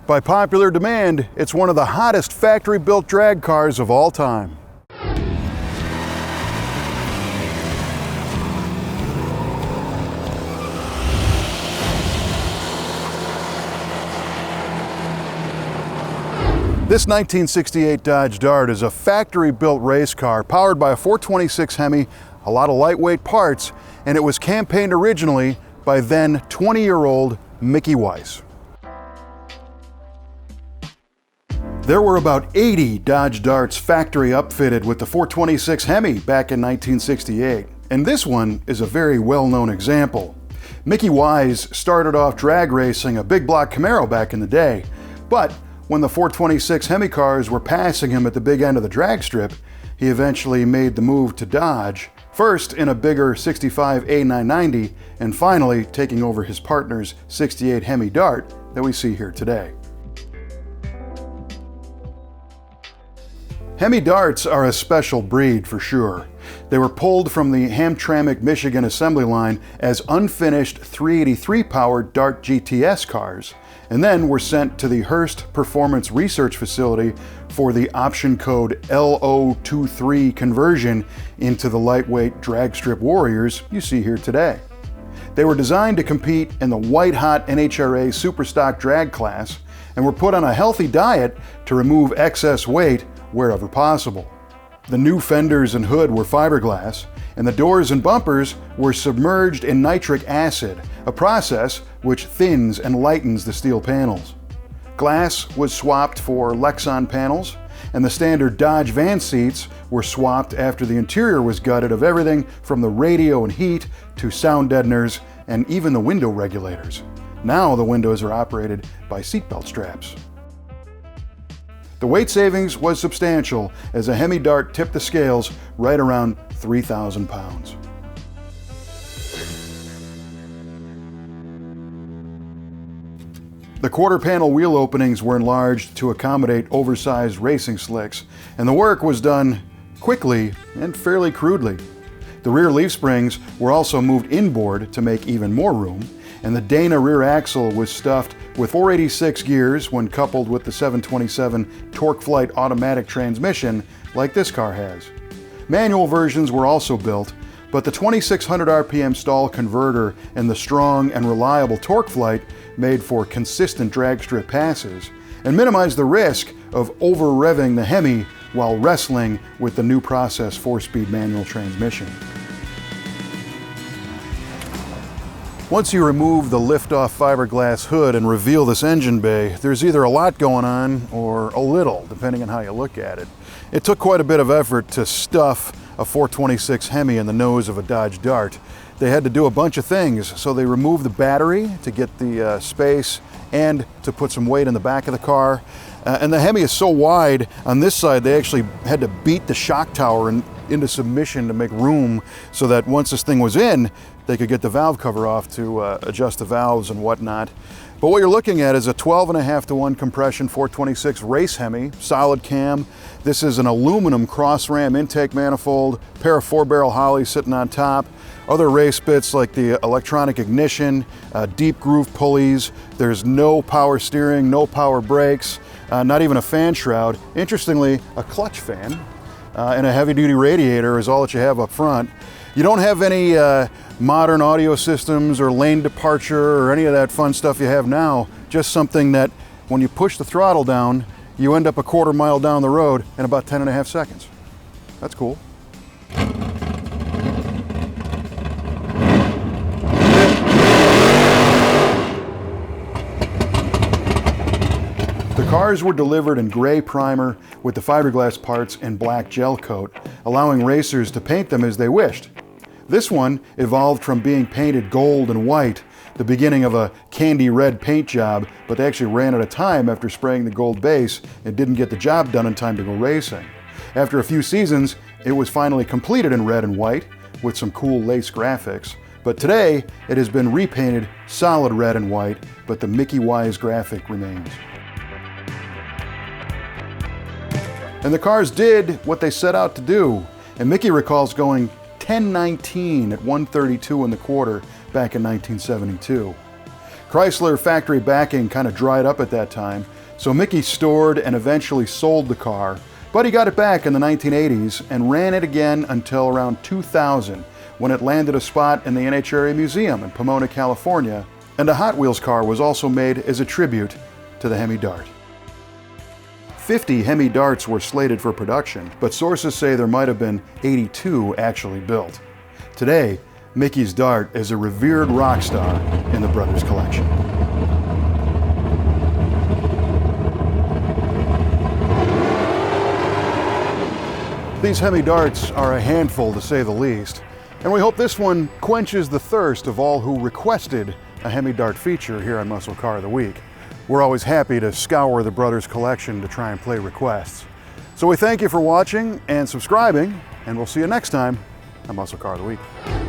By popular demand, it's one of the hottest factory-built drag cars of all time. This 1968 Dodge Dart is a factory-built race car powered by a 426 Hemi, a lot of lightweight parts, and it was campaigned originally by then 20-year-old Mickey Weise. There were about 80 Dodge Darts factory upfitted with the 426 Hemi back in 1968, and this one is a very well-known example. Mickey Weise started off drag racing a big block Camaro back in the day, but when the 426 Hemi cars were passing him at the big end of the drag strip, he eventually made the move to Dodge, first in a bigger 65 A990, and finally taking over his partner's 68 Hemi Dart that we see here today. Hemi Darts are a special breed for sure. They were pulled from the Hamtramck, Michigan assembly line as unfinished 383-powered Dart GTS cars, and then were sent to the Hurst Performance Research Facility for the option code LO23 conversion into the lightweight drag strip warriors you see here today. They were designed to compete in the white-hot NHRA Super Stock drag class and were put on a healthy diet to remove excess weight wherever possible. The new fenders and hood were fiberglass, and the doors and bumpers were submerged in nitric acid, a process which thins and lightens the steel panels. Glass was swapped for lexan panels, and the standard Dodge van seats were swapped after the interior was gutted of everything from the radio and heat to sound deadeners and even the window regulators. Now the windows are operated by seatbelt straps. The weight savings was substantial as a Hemi Dart tipped the scales right around 3,000 pounds. The quarter panel wheel openings were enlarged to accommodate oversized racing slicks, and the work was done quickly and fairly crudely. The rear leaf springs were also moved inboard to make even more room, and the Dana rear axle was stuffed with 486 gears when coupled with the 727 Torque Flight automatic transmission like this car has. Manual versions were also built, but the 2600 RPM stall converter and the strong and reliable Torque Flight made for consistent drag strip passes and minimized the risk of over-revving the Hemi while wrestling with the new process 4-speed manual transmission. Once you remove the lift-off fiberglass hood and reveal this engine bay, there's either a lot going on or a little, depending on how you look at it. It took quite a bit of effort to stuff a 426 Hemi in the nose of a Dodge Dart. They had to do a bunch of things, so they removed the battery to get the space and to put some weight in the back of the car. And the Hemi is so wide, on this side they actually had to beat the shock tower into submission to make room so that once this thing was in, they could get the valve cover off to adjust the valves and whatnot. But what you're looking at is a 12.5-to-1 compression 426 race Hemi, solid cam. This is an aluminum cross ram intake manifold, pair of 4-barrel Hollies sitting on top, other race bits like the electronic ignition, deep groove pulleys. There's no power steering, no power brakes, not even a fan shroud. Interestingly, a clutch fan and a heavy-duty radiator is all that you have up front. You don't have any modern audio systems or lane departure or any of that fun stuff you have now, just something that when you push the throttle down, you end up a quarter mile down the road in about 10.5 seconds. That's cool. The cars were delivered in gray primer with the fiberglass parts and black gel coat, allowing racers to paint them as they wished. This one evolved from being painted gold and white, the beginning of a candy red paint job, but they actually ran out of time after spraying the gold base and didn't get the job done in time to go racing. After a few seasons, it was finally completed in red and white with some cool lace graphics, but today it has been repainted solid red and white, but the Mickey Weise graphic remains. And the cars did what they set out to do, and Mickey recalls going 1019 at 132 in the quarter back in 1972. Chrysler factory backing kind of dried up at that time, so Mickey stored and eventually sold the car, but he got it back in the 1980s and ran it again until around 2000, when it landed a spot in the NHRA Museum in Pomona, California, and a Hot Wheels car was also made as a tribute to the Hemi Dart. 50 Hemi Darts were slated for production, but sources say there might have been 82 actually built. Today, Mickey's Dart is a revered rock star in the brothers' collection. These Hemi Darts are a handful, to say the least, and we hope this one quenches the thirst of all who requested a Hemi Dart feature here on Muscle Car of the Week. We're always happy to scour the brothers' collection to try and play requests. So we thank you for watching and subscribing, and we'll see you next time on Muscle Car of the Week.